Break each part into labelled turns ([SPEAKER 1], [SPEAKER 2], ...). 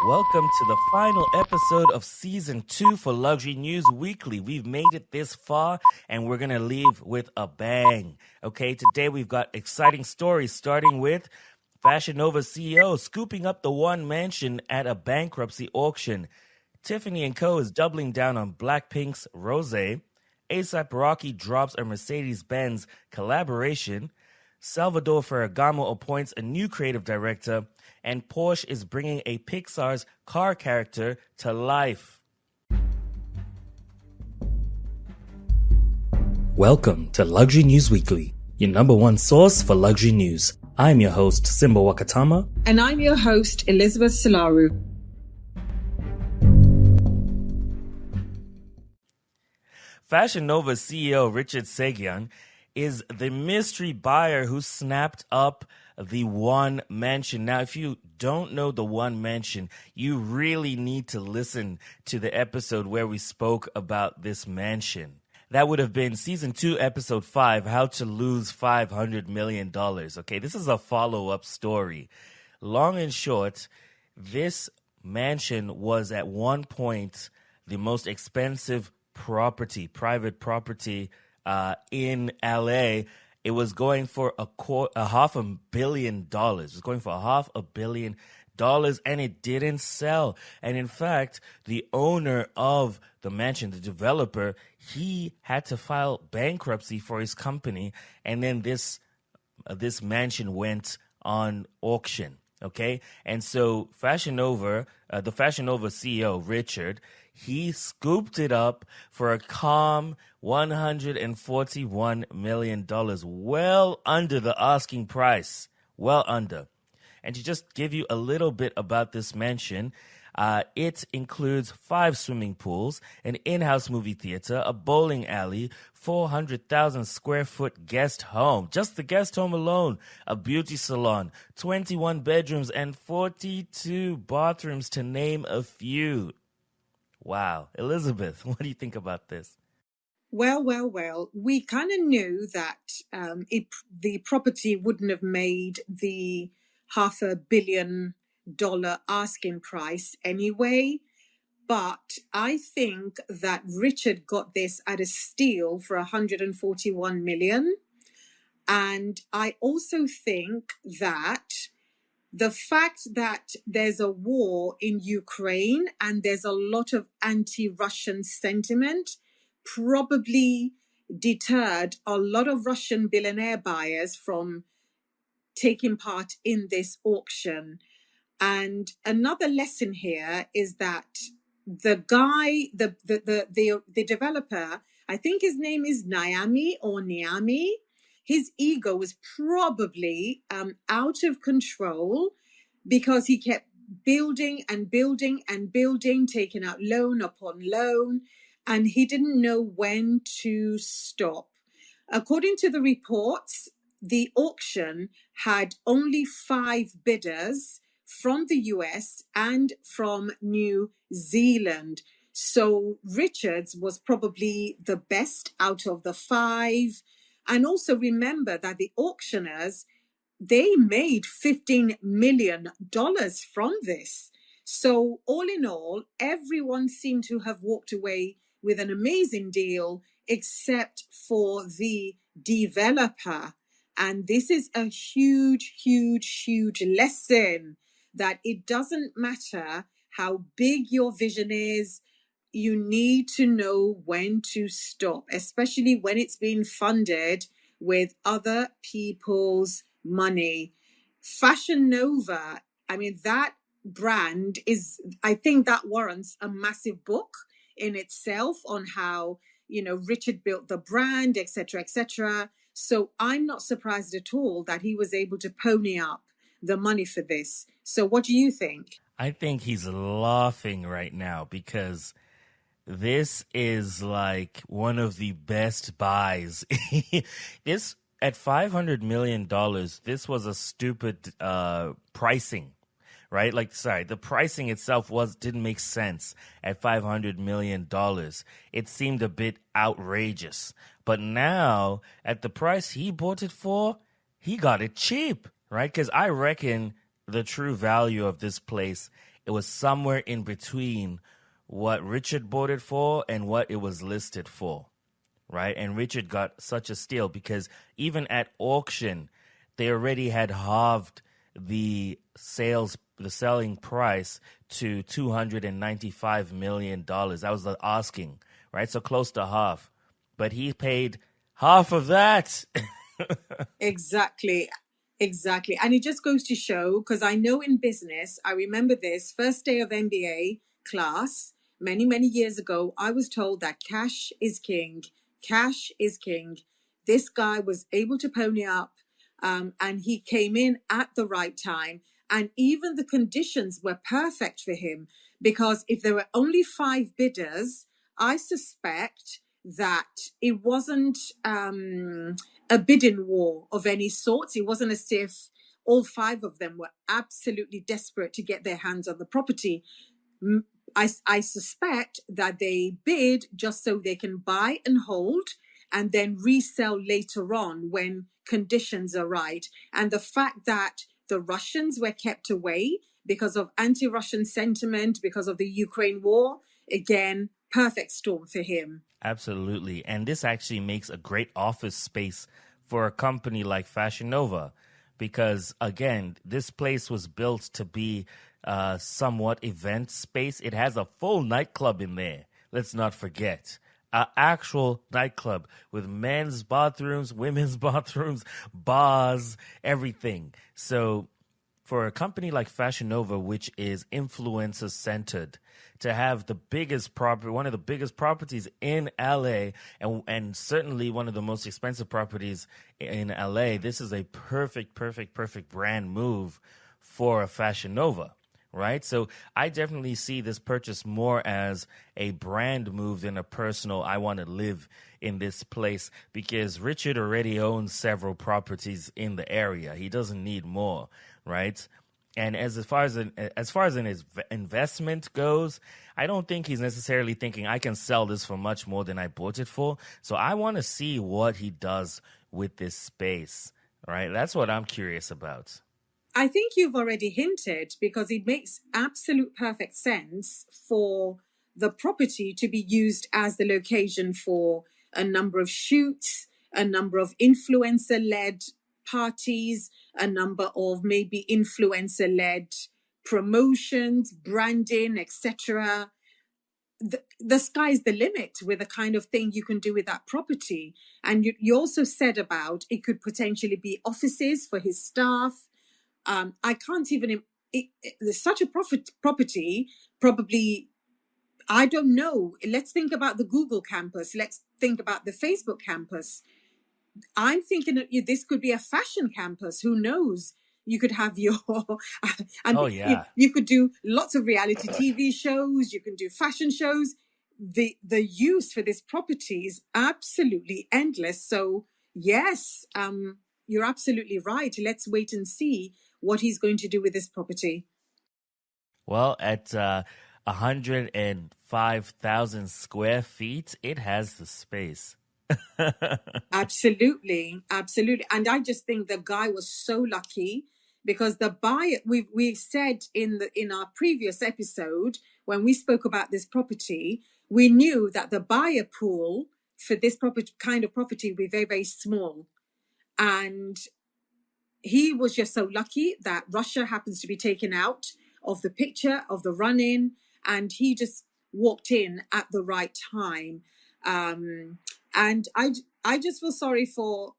[SPEAKER 1] Welcome to the final episode of Season 2 for Luxury News Weekly. We've made it this far and we're going to leave with a bang. Okay, today we've got exciting stories starting with Fashion Nova CEO scooping up the one mansion at a bankruptcy auction. Tiffany Co is doubling down on Blackpink's Rosé. A$AP Rocky drops a Mercedes-Benz collaboration. Salvador Ferragamo appoints a new creative director, and Porsche is bringing a Pixar's car character to life. Welcome to Luxury News Weekly, your number one source for luxury news. I'm your host, Simba Wakatama.
[SPEAKER 2] And I'm your host, Elizabeth Solaru.
[SPEAKER 1] Fashion Nova CEO Richard Seguin is the mystery buyer who snapped up the one mansion. Now, if you don't know the one mansion, you really need to listen to the episode where we spoke about this mansion. That would have been Season 2, Episode 5, How to Lose $500 Million. Okay, this is a follow-up story. Long and short, this mansion was at one point the most expensive private property in LA. It was going for $500 million. It was going for $500 million, and it didn't sell. And in fact, the owner of the mansion, the developer, he had to file bankruptcy for his company, and then this mansion went on auction. Okay, and so Fashion Nova, the Fashion Nova CEO Richard, he scooped it up for a calm $141 million, well under the asking price, well under. And to just give you a little bit about this mansion, it includes 5 swimming pools, an in-house movie theater, a bowling alley, 400,000 square foot guest home, just the guest home alone, a beauty salon, 21 bedrooms, and 42 bathrooms, to name a few. Wow. Elizabeth, what do you think about this?
[SPEAKER 2] Well. We kind of knew that the property wouldn't have made the $500 million asking price anyway. But I think that Richard got this at a steal for $141 million. And I also think that the fact that there's a war in Ukraine and there's a lot of anti-Russian sentiment probably deterred a lot of Russian billionaire buyers from taking part in this auction. And another lesson here is that the guy, the developer, I think his name is Niami, his ego was probably out of control because he kept building and building and building, taking out loan upon loan, and he didn't know when to stop. According to the reports, the auction had only 5 bidders from the US and from New Zealand. So Richards was probably the best out of the 5. And also remember that the auctioneers, they made $15 million from this. So all in all, everyone seemed to have walked away with an amazing deal, except for the developer. And this is a huge lesson that it doesn't matter how big your vision is, you need to know when to stop, especially when it's being funded with other people's money. Fashion Nova, I mean, that brand is, I think that warrants a massive book in itself on how, Richard built the brand, etc. So I'm not surprised at all that he was able to pony up the money for this. So what do you think?
[SPEAKER 1] I think he's laughing right now because this is like one of the best buys. This at $500 million, this was a stupid pricing, right? The pricing itself didn't make sense at $500 million. It seemed a bit outrageous. But now, at the price he bought it for, he got it cheap, right? Because I reckon the true value of this place It was somewhere in between what Richard bought it for and what it was listed for, right? And Richard got such a steal because even at auction, they already had halved the selling price to $295 million. That was the asking, right? So close to half. But he paid half of that.
[SPEAKER 2] Exactly. Exactly. And it just goes to show, because I know in business, I remember this first day of MBA class many, many years ago, I was told that cash is king. Cash is king. This guy was able to pony up, and he came in at the right time. And even the conditions were perfect for him, because if there were only five bidders, I suspect that it wasn't a bidding war of any sort. It wasn't as if all five of them were absolutely desperate to get their hands on the property. I suspect that they bid just so they can buy and hold and then resell later on when conditions are right. And the fact that the Russians were kept away because of anti-Russian sentiment, because of the Ukraine war, again, perfect storm for him.
[SPEAKER 1] Absolutely. And this actually makes a great office space for a company like Fashion Nova because, again, this place was built to be somewhat event space. It has a full nightclub in there. Let's not forget. An actual nightclub with men's bathrooms, women's bathrooms, bars, everything. So for a company like Fashion Nova, which is influencer centered, to have the biggest property, one of the biggest properties in LA, and certainly one of the most expensive properties in LA, this is a perfect brand move for a Fashion Nova, right? So I definitely see this purchase more as a brand move than a personal, I want to live in this place, because Richard already owns several properties in the area. He doesn't need more, right? And as far as an investment goes, I don't think he's necessarily thinking I can sell this for much more than I bought it for. So I want to see what he does with this space, right? That's what I'm curious about.
[SPEAKER 2] I think you've already hinted, because it makes absolute perfect sense for the property to be used as the location for a number of shoots, a number of influencer-led parties, a number of maybe influencer-led promotions, branding, etc. The sky's the limit with the kind of thing you can do with that property. And you also said about it could potentially be offices for his staff. I can't even. There's such a property. Probably, I don't know. Let's think about the Google campus. Let's think about the Facebook campus. I'm thinking that this could be a fashion campus. Who knows? You could have your, and
[SPEAKER 1] Oh yeah.
[SPEAKER 2] you could do lots of reality TV shows. You can do fashion shows. The use for this property is absolutely endless. So yes, you're absolutely right. Let's wait and see what he's going to do with this property.
[SPEAKER 1] Well, at 105,000 square feet, it has the space.
[SPEAKER 2] Absolutely, absolutely. And I just think the guy was so lucky, because the buyer, we said in our previous episode when we spoke about this property, we knew that the buyer pool for this property kind of property would be very, very small. And he was just so lucky that Russia happens to be taken out of the picture of the run-in, and he just walked in at the right time. And I just feel sorry for,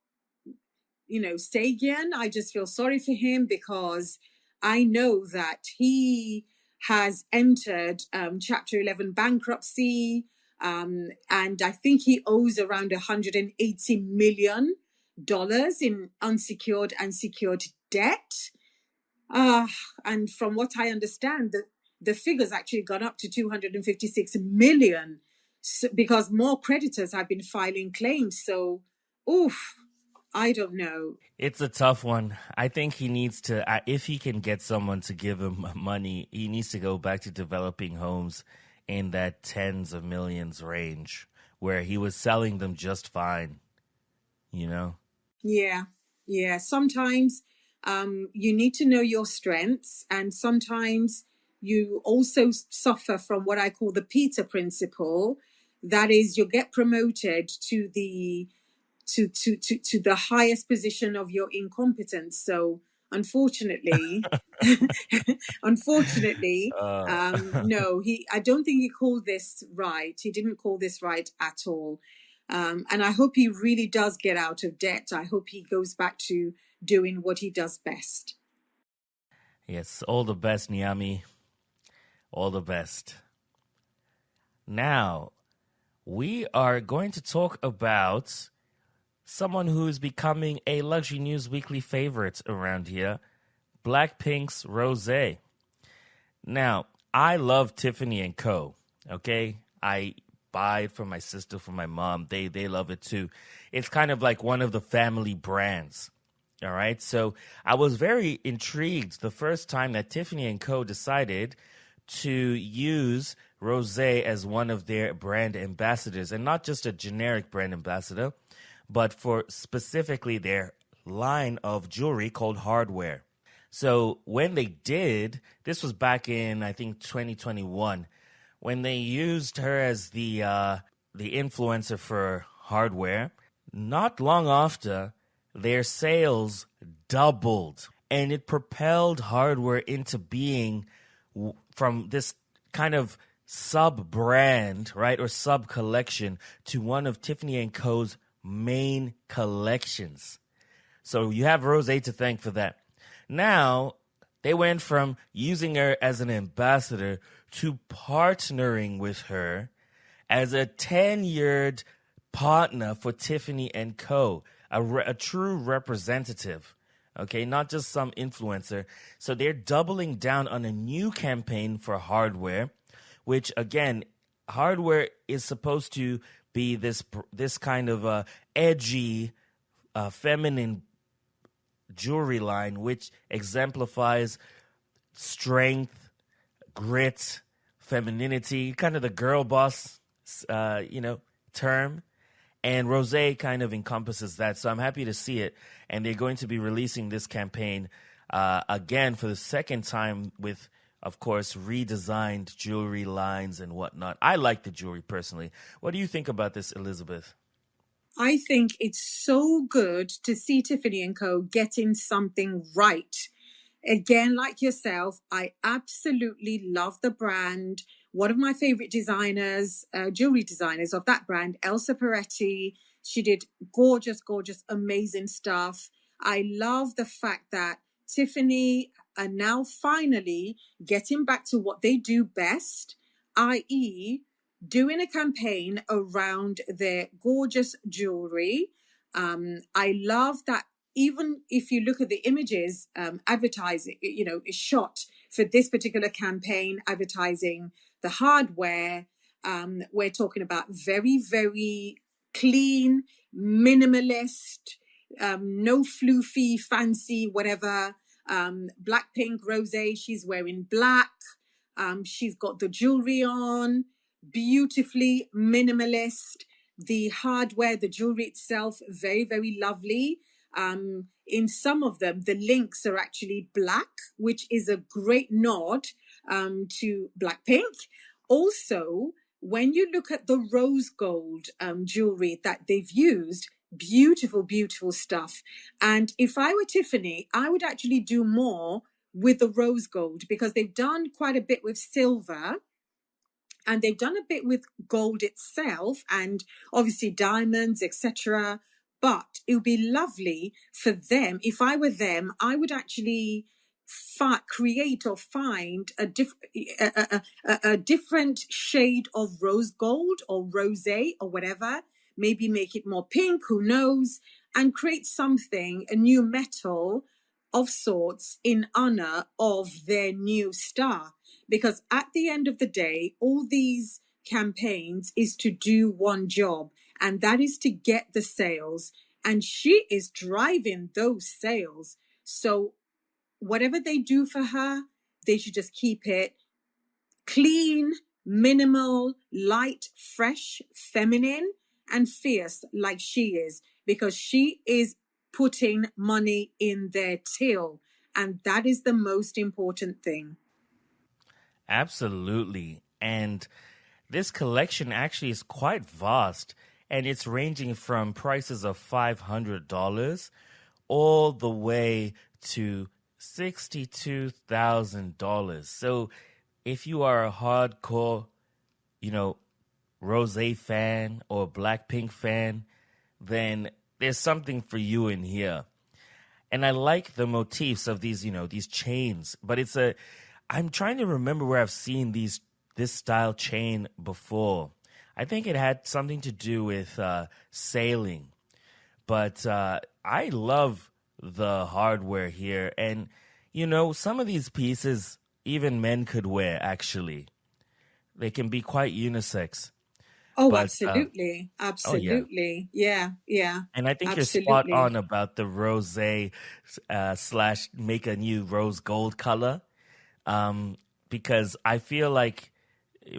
[SPEAKER 2] Sagan. I just feel sorry for him, because I know that he has entered Chapter 11 bankruptcy, and I think he owes around $180 million in unsecured and secured debt. And from what I understand, the figure's actually gone up to 256 million, because more creditors have been filing claims. So, oof, I don't know.
[SPEAKER 1] It's a tough one. I think he needs to, if he can get someone to give him money, he needs to go back to developing homes in that tens of millions range where he was selling them just fine, you know?
[SPEAKER 2] Yeah, yeah. Sometimes you need to know your strengths, and sometimes you also suffer from what I call the Peter principle. That is, you'll get promoted to the to the highest position of your incompetence. So unfortunately, unfortunately,
[SPEAKER 1] Uh,
[SPEAKER 2] no, I don't think he called this right. He didn't call this right at all. And I hope he really does get out of debt. I hope he goes back to doing what he does best.
[SPEAKER 1] yes, all the best, Niami. All the best. Now, we are going to talk about someone who is becoming a Luxury News Weekly favorite around here, Blackpink's Rosé. Now, I love Tiffany Co. Okay, I buy it from my sister, from my mom. They love it too. It's kind of like one of the family brands. All right, so I was very intrigued the first time that Tiffany Co. decided to use Rosé as one of their brand ambassadors, and not just a generic brand ambassador, but for specifically their line of jewelry called Hardware. So when they did, this was back in I think 2021, when they used her as the influencer for Hardware. Not long after, their sales doubled, and it propelled Hardware into being from this kind of sub brand, right, or sub collection to one of Tiffany Co.'s main collections. So you have Rosé to thank for that. Now, they went from using her as an ambassador to partnering with her as a tenured partner for Tiffany Co., a true representative, okay, not just some influencer. So they're doubling down on a new campaign for Hardware, which, again, Hardware is supposed to be this kind of edgy, feminine jewelry line, which exemplifies strength, grit, femininity, kind of the girl boss, term. And Rosé kind of encompasses that. So I'm happy to see it. And they're going to be releasing this campaign again for the second time with, of course, redesigned jewelry lines and whatnot. I like the jewelry personally. What do you think about this, Elizabeth?
[SPEAKER 2] I think it's so good to see Tiffany Co. getting something right. Again, like yourself, I absolutely love the brand. One of my favorite designers, jewelry designers of that brand, Elsa Peretti, she did gorgeous, gorgeous, amazing stuff. I love the fact that Tiffany are now finally getting back to what they do best, i.e., doing a campaign around their gorgeous jewelry. I love that even if you look at the images, advertising, is shot for this particular campaign, advertising the hardware. We're talking about very, very clean, minimalist, no floofy, fancy, whatever. Blackpink Rosé, she's wearing black. She's got the jewelry on, beautifully minimalist. The hardware, the jewelry itself, very, very lovely. In some of them, the links are actually black, which is a great nod to Blackpink. Also, when you look at the rose gold jewelry that they've used, beautiful, beautiful stuff. And if I were Tiffany, I would actually do more with the rose gold because they've done quite a bit with silver and they've done a bit with gold itself and obviously diamonds, etc. But it would be lovely for them. If I were them, I would actually create or find a different shade of rose gold or rosé or whatever. Maybe make it more pink, who knows, and create something, a new metal of sorts in honor of their new star. Because at the end of the day, all these campaigns is to do one job, and that is to get the sales. And she is driving those sales. So whatever they do for her, they should just keep it clean, minimal, light, fresh, feminine, and fierce like she is, because she is putting money in their till. And that is the most important thing.
[SPEAKER 1] Absolutely. And this collection actually is quite vast, and it's ranging from prices of $500 all the way to $62,000. So if you are a hardcore, you know, Rosé fan or Blackpink fan, then there's something for you in here. And I like the motifs of these, these chains. But I'm trying to remember where I've seen this style chain before. I think it had something to do with sailing. But I love the hardware here. And, some of these pieces, even men could wear, actually. They can be quite unisex.
[SPEAKER 2] Oh,
[SPEAKER 1] But,
[SPEAKER 2] absolutely.
[SPEAKER 1] oh, yeah.
[SPEAKER 2] Absolutely. Yeah, yeah,
[SPEAKER 1] And I think you're spot
[SPEAKER 2] absolutely.
[SPEAKER 1] on about the rose slash make a new rose gold color. Because I feel like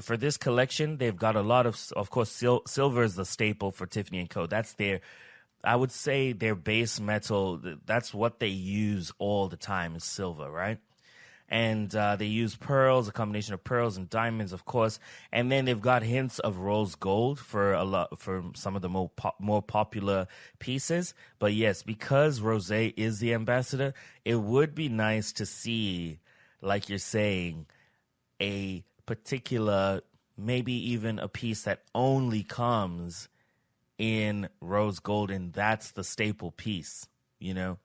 [SPEAKER 1] for this collection, they've got a lot of course, silver is the staple for Tiffany Co. I would say their base metal, that's what they use all the time is silver, right? And they use pearls, a combination of pearls and diamonds, of course. And then they've got hints of rose gold for some of the more popular pieces. But yes, because Rosé is the ambassador, it would be nice to see, like you're saying, a particular, maybe even a piece that only comes in rose gold, and that's the staple piece, you know?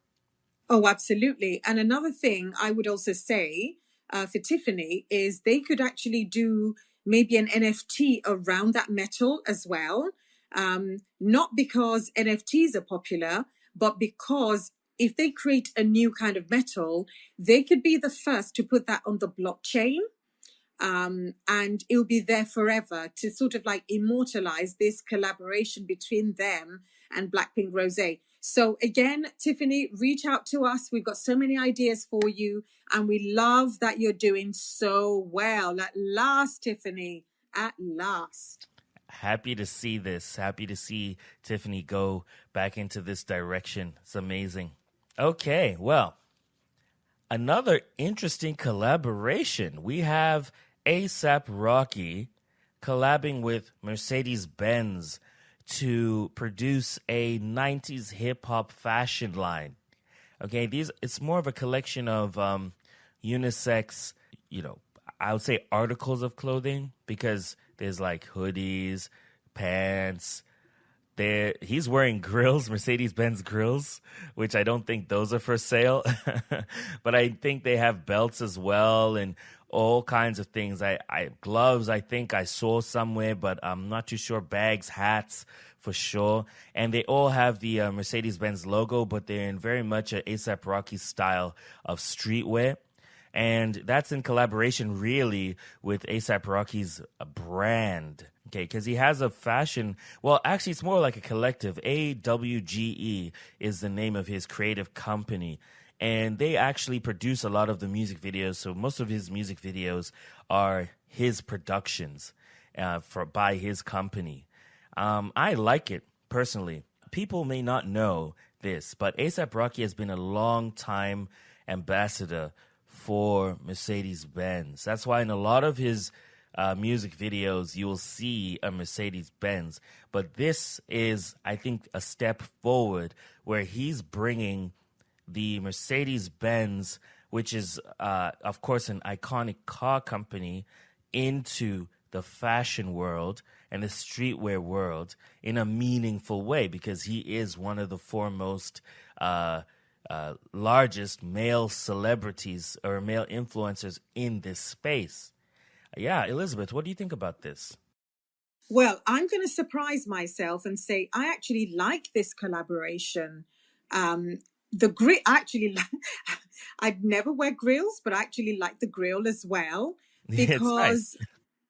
[SPEAKER 2] Oh, absolutely. And another thing I would also say for Tiffany is they could actually do maybe an NFT around that metal as well. Not because NFTs are popular, but because if they create a new kind of metal, they could be the first to put that on the blockchain, and it'll be there forever to sort of like immortalize this collaboration between them and Blackpink Rosé. So again, Tiffany, reach out to us. We've got so many ideas for you, and we love that you're doing so well. At last, Tiffany, at last.
[SPEAKER 1] Happy to see this. Happy to see Tiffany go back into this direction. It's amazing. Okay, well, another interesting collaboration. We have ASAP Rocky collabing with Mercedes Benz to produce a 90s hip hop fashion line. Okay, it's more of a collection of unisex, you know, I would say articles of clothing because there's like hoodies, pants. He's wearing grills, Mercedes-Benz grills, which I don't think those are for sale. But I think they have belts as well and all kinds of things. I gloves, I think I saw somewhere, but I'm not too sure. Bags, hats, for sure. And they all have the Mercedes-Benz logo, but they're in very much a A$AP Rocky style of streetwear. And that's in collaboration really with A$AP Rocky's brand. Okay, because he has a fashion, well, actually, it's more like a collective. AWGE is the name of his creative company. And they actually produce a lot of the music videos. So most of his music videos are his productions by his company. I like it personally. People may not know this, but A$AP Rocky has been a long time ambassador for Mercedes-Benz. That's why in a lot of his music videos, you'll see a Mercedes-Benz. But this is, I think, a step forward where he's bringing the Mercedes-Benz, which is, of course, an iconic car company, into the fashion world and the streetwear world in a meaningful way because he is one of the foremost largest male celebrities or male influencers in this space. Yeah, Elizabeth, what do you think about this?
[SPEAKER 2] Well, I'm going to surprise myself and say I actually like this collaboration. The grill, actually, I'd never wear grills, but I actually like the grill as well
[SPEAKER 1] It's nice.
[SPEAKER 2] because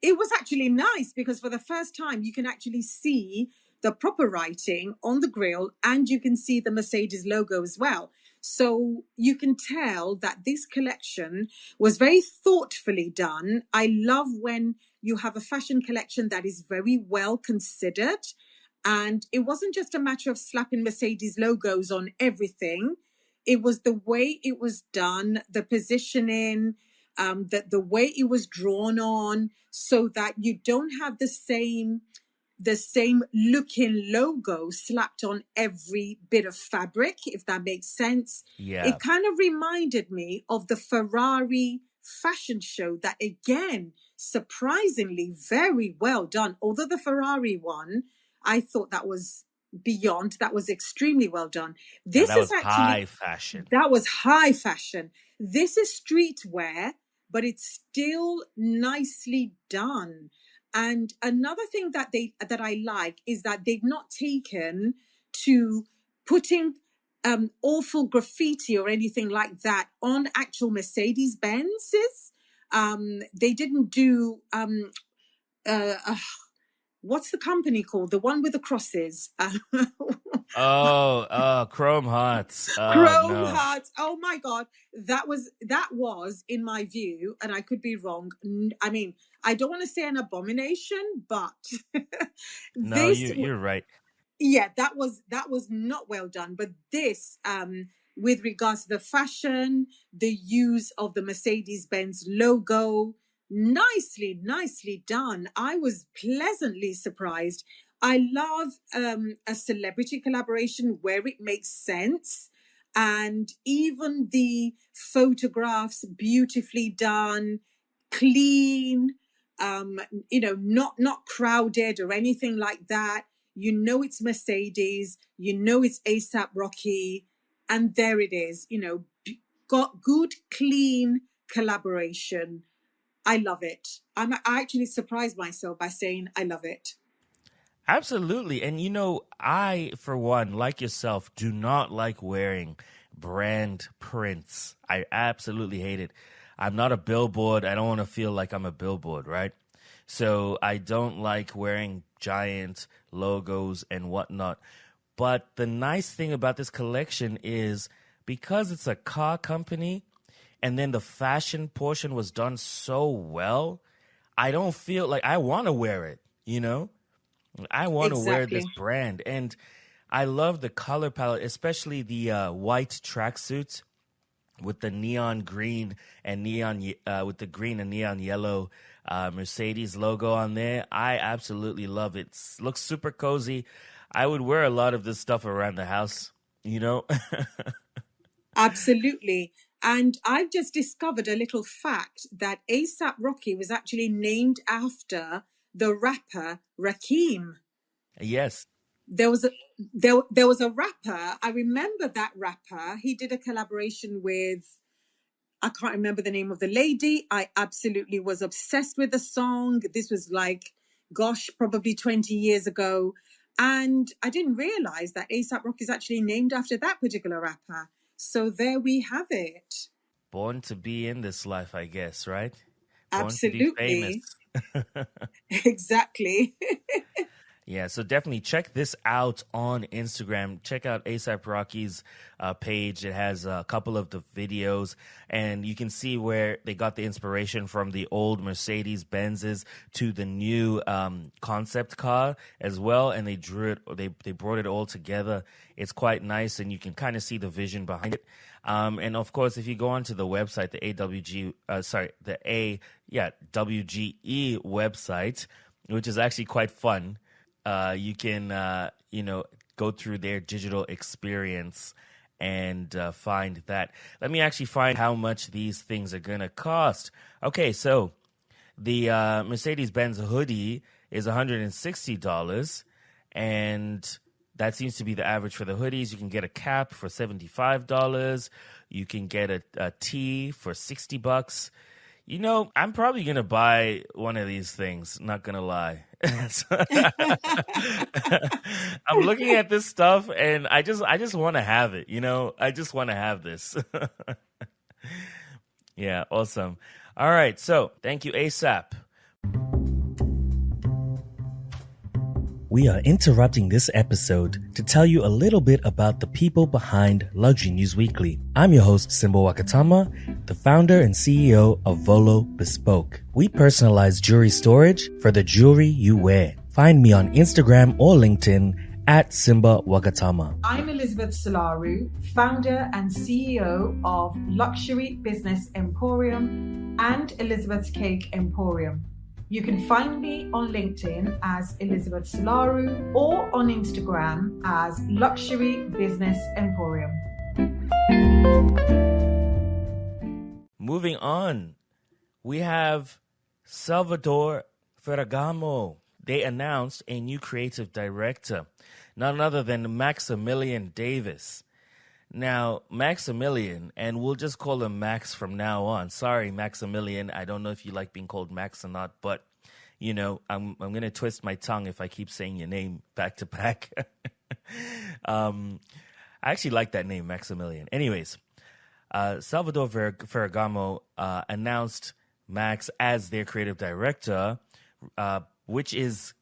[SPEAKER 2] it was actually nice because for the first time you can actually see the proper writing on the grill and you can see the Mercedes logo as well. So you can tell that this collection was very thoughtfully done. I love when you have a fashion collection that is very well considered. And it wasn't just a matter of slapping Mercedes logos on everything. It was the way it was done, the positioning, that the way it was drawn on, so that you don't have the same looking logo slapped on every bit of fabric, if that makes sense.
[SPEAKER 1] Yeah.
[SPEAKER 2] It kind of reminded me of the Ferrari fashion show that, again, surprisingly very well done. Although the Ferrari one, I thought that was that was extremely well done.
[SPEAKER 1] Yeah,
[SPEAKER 2] This
[SPEAKER 1] that
[SPEAKER 2] is
[SPEAKER 1] was
[SPEAKER 2] actually
[SPEAKER 1] high fashion.
[SPEAKER 2] that was high fashion. This is streetwear, but it's still nicely done. And another thing that I like is that they've not taken to putting awful graffiti or anything like that on actual Mercedes Benzes. They didn't do what's the company called? The one with the crosses.
[SPEAKER 1] Chrome Hearts. Oh,
[SPEAKER 2] Chrome
[SPEAKER 1] no.
[SPEAKER 2] Hearts. Oh my God. That was, in my view, and I could be wrong. I mean, I don't want to say an abomination, but
[SPEAKER 1] No, you're right.
[SPEAKER 2] Yeah, that was not well done. But this, with regards to the fashion, the use of the Mercedes-Benz logo, nicely done. I was pleasantly surprised. I love a celebrity collaboration where it makes sense. And even the photographs, beautifully done, clean, not crowded or anything like that. You know it's Mercedes, you know it's ASAP Rocky, and there it is. Got good, clean collaboration. I love it. I actually surprised myself by saying I love it.
[SPEAKER 1] Absolutely. And I, for one, like yourself, do not like wearing brand prints. I absolutely hate it. I'm not a billboard. I don't want to feel like I'm a billboard, right? So I don't like wearing giant logos and whatnot. But the nice thing about this collection is because it's a car company and then the fashion portion was done so well, I don't feel like I want to wear it, I want to wear this brand. And I love the color palette, especially the white tracksuits with the neon green and with the green and neon yellow Mercedes logo on there. I absolutely love it. Looks super cozy. I would wear a lot of this stuff around the house,
[SPEAKER 2] Absolutely. And I've just discovered a little fact that ASAP Rocky was actually named after the rapper Rakim.
[SPEAKER 1] Yes.
[SPEAKER 2] There was a rapper. I remember that rapper. He did a collaboration with, I can't remember the name of the lady. I absolutely was obsessed with the song. This was probably 20 years ago. And I didn't realize that ASAP Rocky is actually named after that particular rapper. So there we have it.
[SPEAKER 1] Born to be in this life, I guess, right?
[SPEAKER 2] Absolutely.
[SPEAKER 1] Born to be famous.
[SPEAKER 2] Exactly.
[SPEAKER 1] Yeah, so definitely check this out on Instagram. Check out ASAP Rocky's page. It has a couple of the videos, and you can see where they got the inspiration from the old Mercedes Benzes to the new concept car as well. And they drew it. They brought it all together. It's quite nice, and you can kind of see the vision behind it. And of course, if you go onto the website, the WGE website, which is actually quite fun. You can, go through their digital experience and find that. Let me actually find how much these things are going to cost. Okay, so the Mercedes-Benz hoodie is $160, and that seems to be the average for the hoodies. You can get a cap for $75. You can get a tee for $60. I'm probably going to buy one of these things, not going to lie. I'm looking at this stuff and I just want to have it, I just want to have this. Yeah, awesome. All right, so thank you, ASAP. We are interrupting this episode to tell you a little bit about the people behind Luxury News Weekly. I'm your host, Simba Wakatama, the founder and CEO of Volo Bespoke. We personalize jewelry storage for the jewelry you wear. Find me on Instagram or LinkedIn at Simba Wakatama.
[SPEAKER 2] I'm Elizabeth Solaru, founder and CEO of Luxury Business Emporium, and Elizabeth's Cake Emporium. You can find me on LinkedIn as Elizabeth Solaru or on Instagram as Luxury Business Emporium.
[SPEAKER 1] Moving on, we have Salvador Ferragamo. They announced a new creative director, none other than Maximilian Davis. Now, Maximilian, and we'll just call him Max from now on. Sorry, Maximilian. I don't know if you like being called Max or not, but, you know, I'm going to twist my tongue if I keep saying your name back to back. I actually like that name, Maximilian. Anyways, Salvador Ferragamo announced Max as their creative director, which is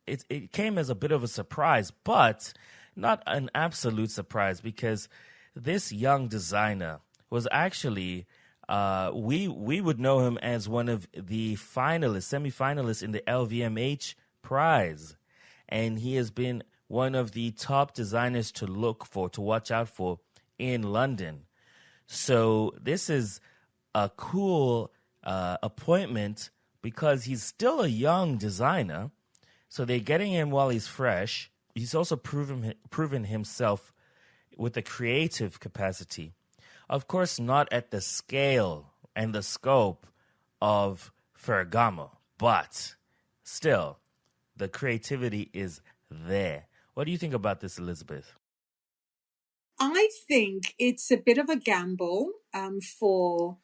[SPEAKER 1] it came as a bit of a surprise, but not an absolute surprise, because this young designer was actually we would know him as one of the semi-finalists in the LVMH prize, and he has been one of the top designers to watch out for in London. So this is a cool appointment because he's still a young designer. So they're getting him while he's fresh. He's also proven himself with a creative capacity. Of course, not at the scale and the scope of Ferragamo, but still, the creativity is there. What do you think about this, Elizabeth?
[SPEAKER 2] I think it's a bit of a gamble for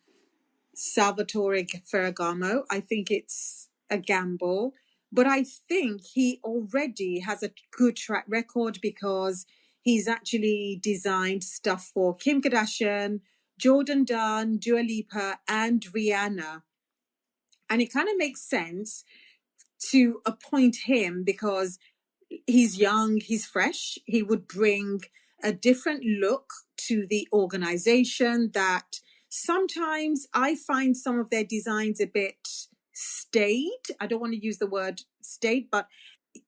[SPEAKER 2] Salvatore Ferragamo. I think it's a gamble, but I think he already has a good track record because he's actually designed stuff for Kim Kardashian, Jordan Dunn, Dua Lipa, and Rihanna. And it kind of makes sense to appoint him because he's young, he's fresh, he would bring a different look to the organization that sometimes I find some of their designs a bit staid. I don't want to use the word staid, but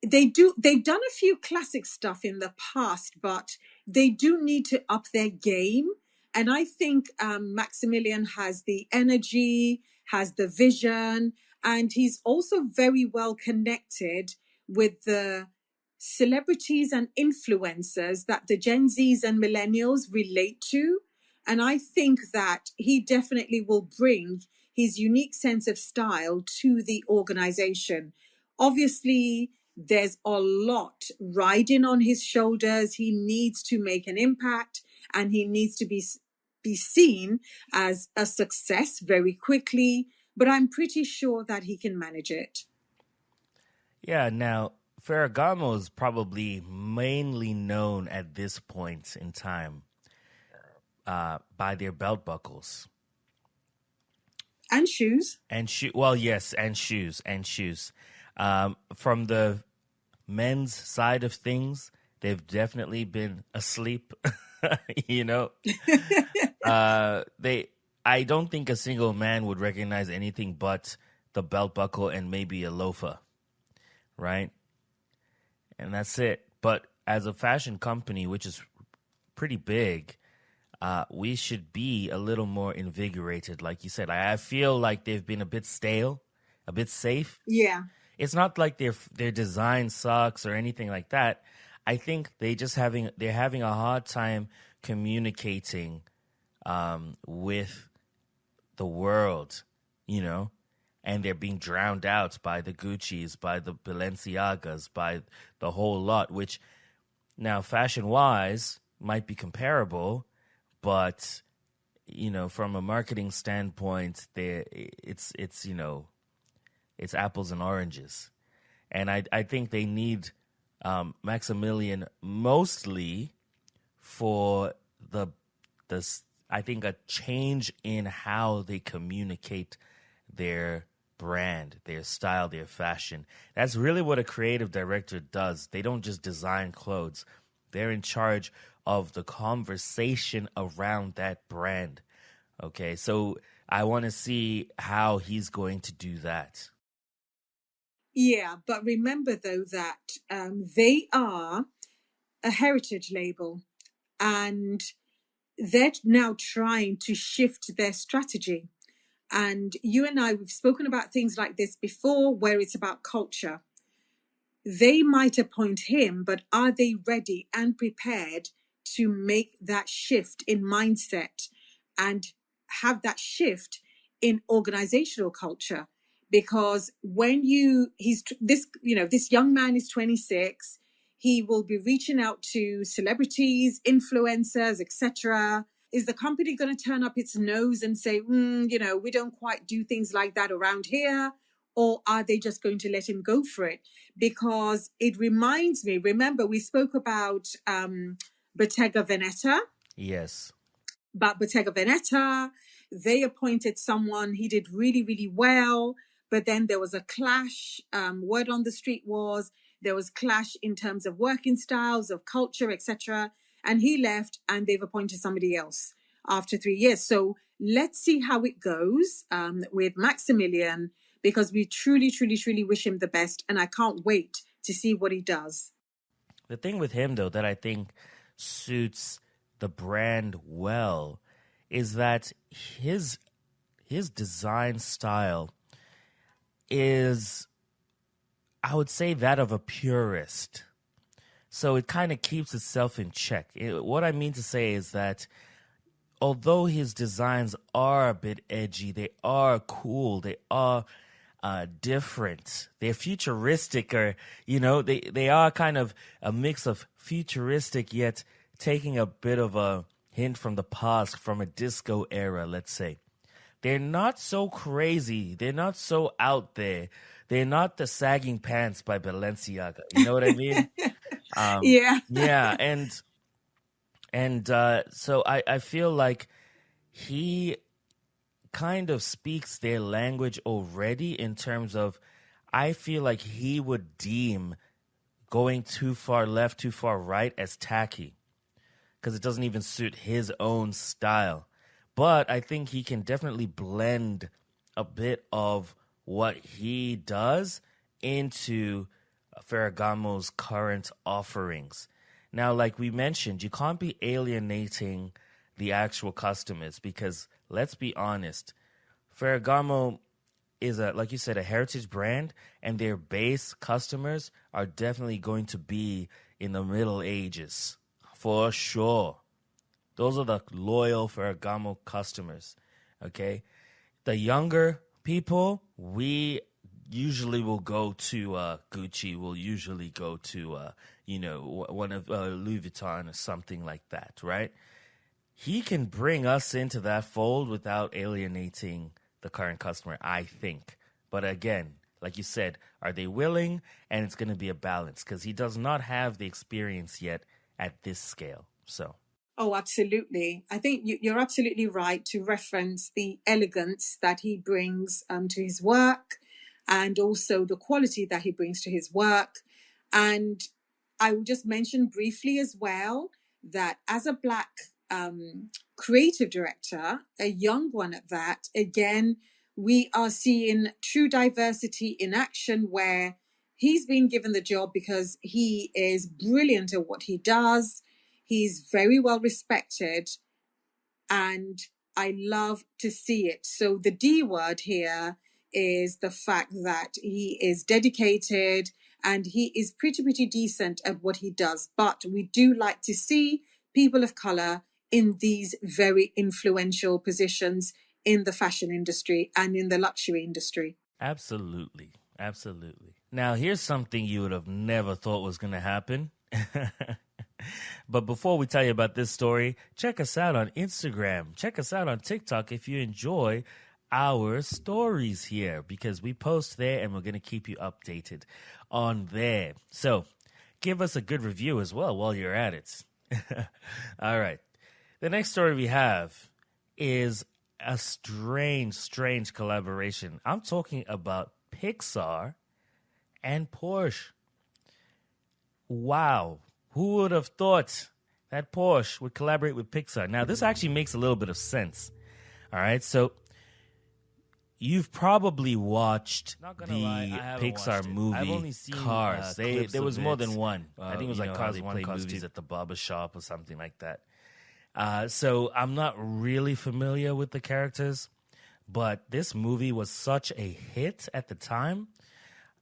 [SPEAKER 2] they've done a few classic stuff in the past, but they do need to up their game. And I think Maximilian has the energy, has the vision, and he's also very well connected with the celebrities and influencers that the Gen Zs and millennials relate to. And I think that he definitely will bring his unique sense of style to the organization. Obviously, there's a lot riding on his shoulders. He needs to make an impact and he needs to be seen as a success very quickly, but I'm pretty sure that he can manage it.
[SPEAKER 1] Yeah, now Ferragamo is probably mainly known at this point in time by their belt buckles.
[SPEAKER 2] And shoes.
[SPEAKER 1] Well, yes, and shoes. From the men's side of things, they've definitely been asleep. You know, I don't think a single man would recognize anything but the belt buckle and maybe a loafer, right? And that's it. But as a fashion company, which is pretty big, we should be a little more invigorated. Like you said, I feel like they've been a bit stale, a bit safe.
[SPEAKER 2] Yeah.
[SPEAKER 1] It's not like their design sucks or anything like that. I think they're having a hard time communicating with the world, you know, and they're being drowned out by the Gucci's, by the Balenciagas, by the whole lot, which now fashion-wise might be comparable, but, you know, from a marketing standpoint, it's you know, it's apples and oranges. And I think they need Maximilian mostly for I think a change in how they communicate their brand, their style, their fashion. That's really what a creative director does. They don't just design clothes. They're in charge of the conversation around that brand. Okay, so I want to see how he's going to do that.
[SPEAKER 2] Yeah, but remember though that they are a heritage label and they're now trying to shift their strategy. And you and I, we've spoken about things like this before, where it's about culture. They might appoint him, but are they ready and prepared to make that shift in mindset and have that shift in organizational culture? Because when this young man is 26, he will be reaching out to celebrities, influencers, etc. Is the company going to turn up its nose and say, we don't quite do things like that around here? Or are they just going to let him go for it? Because it reminds me, remember, we spoke about Bottega Veneta.
[SPEAKER 1] Yes.
[SPEAKER 2] But Bottega Veneta, they appointed someone, he did really, really well. But then there was a clash. Word on the street was there was clash in terms of working styles, of culture, etc. And he left and they've appointed somebody else after 3 years. So let's see how it goes with Maximilian, because we truly, truly, truly wish him the best. And I can't wait to see what he does.
[SPEAKER 1] The thing with him, though, that I think suits the brand well is that his design style is, I would say, that of a purist. So it kind of keeps itself in check. What I mean to say is that although his designs are a bit edgy, they are cool, they are different, they're futuristic, or, they are kind of a mix of futuristic yet taking a bit of a hint from the past, from a disco era, let's say. They're not so crazy. They're not so out there. They're not the sagging pants by Balenciaga. You know what I mean?
[SPEAKER 2] Yeah.
[SPEAKER 1] Yeah. And so I feel like he kind of speaks their language already, in terms of, I feel like he would deem going too far left, too far right as tacky, because it doesn't even suit his own style. But I think he can definitely blend a bit of what he does into Ferragamo's current offerings. Now, like we mentioned, you can't be alienating the actual customers, because let's be honest, Ferragamo is, like you said, a heritage brand, and their base customers are definitely going to be in the Middle Ages. For sure. Those are the loyal Ferragamo customers, okay? The younger people, we usually will go to Gucci, we'll usually go to, one of Louis Vuitton or something like that, right? He can bring us into that fold without alienating the current customer, I think. But again, like you said, are they willing? And it's going to be a balance, because he does not have the experience yet at this scale. So,
[SPEAKER 2] oh, absolutely. I think you're absolutely right to reference the elegance that he brings to his work, and also the quality that he brings to his work. And I will just mention briefly as well that as a Black creative director, a young one at that, again, we are seeing true diversity in action, where he's been given the job because he is brilliant at what he does. He's very well respected, and I love to see it. So the D word here is the fact that he is dedicated and he is pretty decent at what he does. But we do like to see people of color in these very influential positions in the fashion industry and in the luxury industry.
[SPEAKER 1] absolutely. Absolutely. Now, here's something you would have never thought was going to happen. But before we tell you about this story, check us out on Instagram. Check us out on TikTok if you enjoy our stories here, because we post there and we're going to keep you updated on there. So give us a good review as well while you're at it. All right. The next story we have is a strange collaboration. I'm talking about Pixar and Porsche. Wow. Who would have thought that Porsche would collaborate with Pixar? Now, this actually makes a little bit of sense. All right. So you've probably watched the Pixar movie
[SPEAKER 3] I've only seen,
[SPEAKER 1] Cars.
[SPEAKER 3] clips
[SPEAKER 1] There was
[SPEAKER 3] of
[SPEAKER 1] more
[SPEAKER 3] it.
[SPEAKER 1] than one. I think it was
[SPEAKER 3] You
[SPEAKER 1] like
[SPEAKER 3] know,
[SPEAKER 1] Cars
[SPEAKER 3] how they
[SPEAKER 1] 1,
[SPEAKER 3] play
[SPEAKER 1] Cars 2
[SPEAKER 3] movies.
[SPEAKER 1] at the barber shop or something like that. So I'm not really familiar with the characters, But this movie was such a hit at the time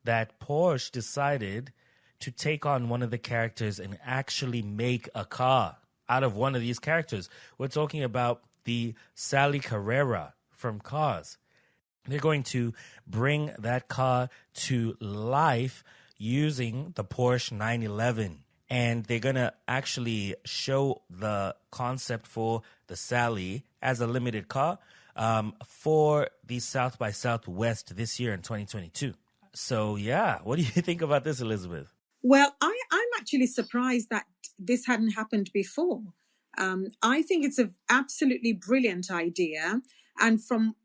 [SPEAKER 1] that Porsche decided to take on one of the characters and actually make a car out of one of these characters. We're talking about the Sally Carrera from Cars. They're going to bring that car to life using the Porsche 911. And they're going to actually show the concept for the Sally as a limited car for the South by Southwest this year in 2022. So, yeah, what do you think about this, Elizabeth?
[SPEAKER 2] Well, I'm actually surprised that this hadn't happened before. I think it's an absolutely brilliant idea. And from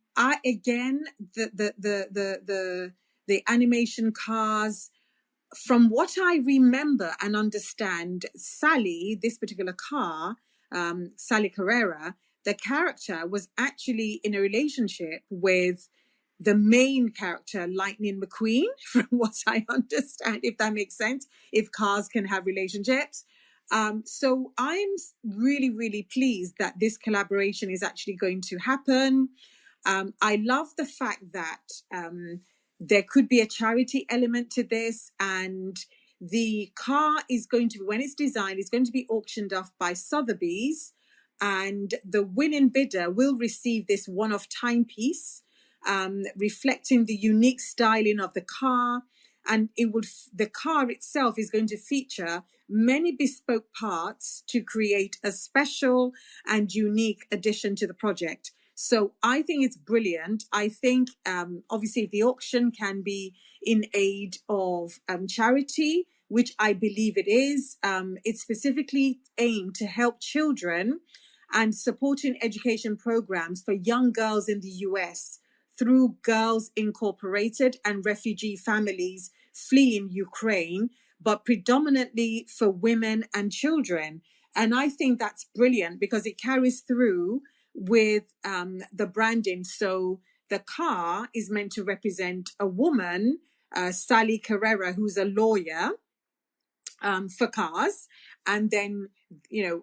[SPEAKER 2] again, the animation cars, from what I remember and understand, Sally, this particular car, Sally Carrera, the character was actually in a relationship with the main character, Lightning McQueen, from what I understand, if that makes sense, if cars can have relationships. So I'm really, really pleased that this collaboration is actually going to happen. I love the fact that there could be a charity element to this, and the car is going to, when it's designed, is going to be auctioned off by Sotheby's, and the winning bidder will receive this one-off timepiece reflecting the unique styling of the car. And the car itself is going to feature many bespoke parts to create a special and unique addition to the project. So I think it's brilliant. I think obviously if the auction can be in aid of charity, which I believe it is, it's specifically aimed to help children and supporting education programs for young girls in the US through Girls Incorporated and refugee families fleeing Ukraine, but predominantly for women and children. And I think that's brilliant because it carries through with the branding. So the car is meant to represent a woman, Sally Carrera, who's a lawyer for cars. And then,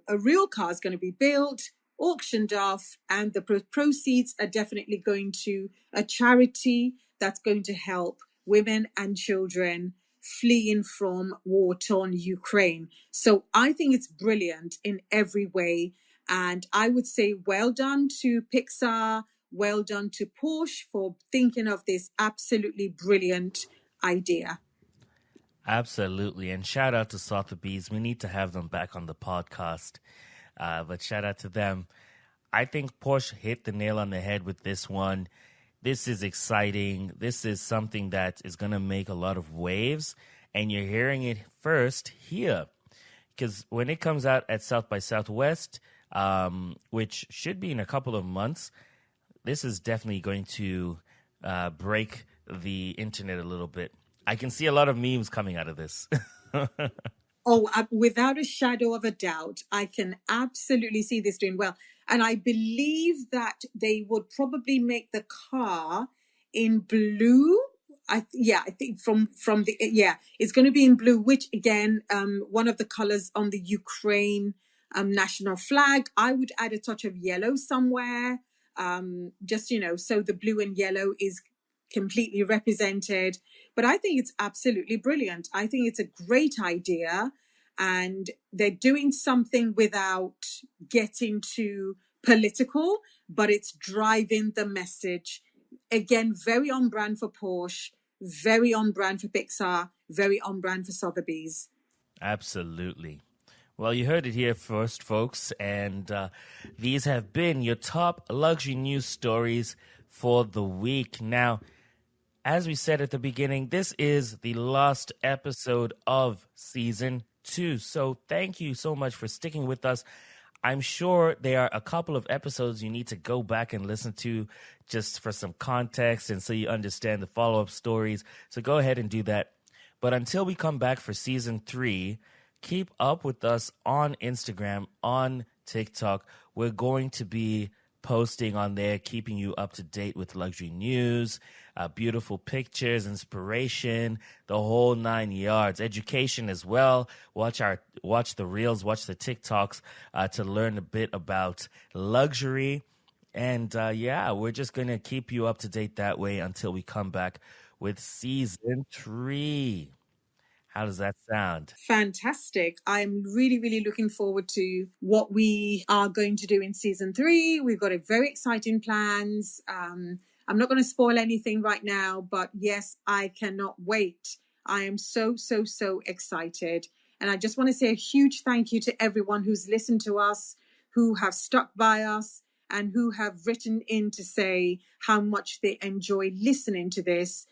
[SPEAKER 2] a real car is going to be built, auctioned off, and the proceeds are definitely going to a charity that's going to help women and children fleeing from war-torn Ukraine. So I think it's brilliant in every way. And I would say well done to Pixar, well done to Porsche for thinking of this absolutely brilliant idea.
[SPEAKER 1] Absolutely. And shout out to Sotheby's. We need to have them back on the podcast. But shout out to them. I think Porsche hit the nail on the head with this one. This is exciting. This is something that is going to make a lot of waves. And you're hearing it first here. Because when it comes out at South by Southwest, which should be in a couple of months, this is definitely going to break the internet a little bit. I can see a lot of memes coming out of this.
[SPEAKER 2] Without a shadow of a doubt, I can absolutely see this doing well. And I believe that they would probably make the car in blue. I think it's going to be in blue, which again, one of the colors on the Ukraine national flag. I would add a touch of yellow somewhere, so the blue and yellow is completely represented. But I think it's absolutely brilliant. I think it's a great idea, and they're doing something without getting too political, but it's driving the message. Again, very on brand for Porsche, very on brand for Pixar, very on brand for Sotheby's.
[SPEAKER 1] Absolutely. Well, you heard it here first, folks, and these have been your top luxury news stories for the week. Now, as we said at the beginning, this is the last episode of season 2. So thank you so much for sticking with us. I'm sure there are a couple of episodes you need to go back and listen to just for some context and so you understand the follow-up stories. So go ahead and do that. But until we come back for season 3, keep up with us on Instagram, on TikTok. We're going to be posting on there, keeping you up to date with luxury news, beautiful pictures, inspiration, the whole 9 yards, education as well. Watch the reels, watch the TikToks to learn a bit about luxury. And yeah, we're just going to keep you up to date that way until we come back with season 3. How does that sound?
[SPEAKER 2] Fantastic. I'm really, really looking forward to what we are going to do in season 3. We've got a very exciting plans. I'm not going to spoil anything right now, but yes, I cannot wait. I am so, so, so excited. And I just want to say a huge thank you to everyone who's listened to us, who have stuck by us, and who have written in to say how much they enjoy listening to this.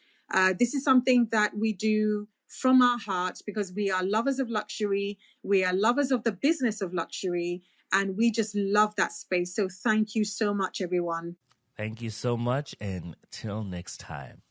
[SPEAKER 2] This is something that we do from our hearts because we are lovers of luxury. We are lovers of the business of luxury, and we just love that space. So thank you so much, everyone.
[SPEAKER 1] Thank you so much, and till next time.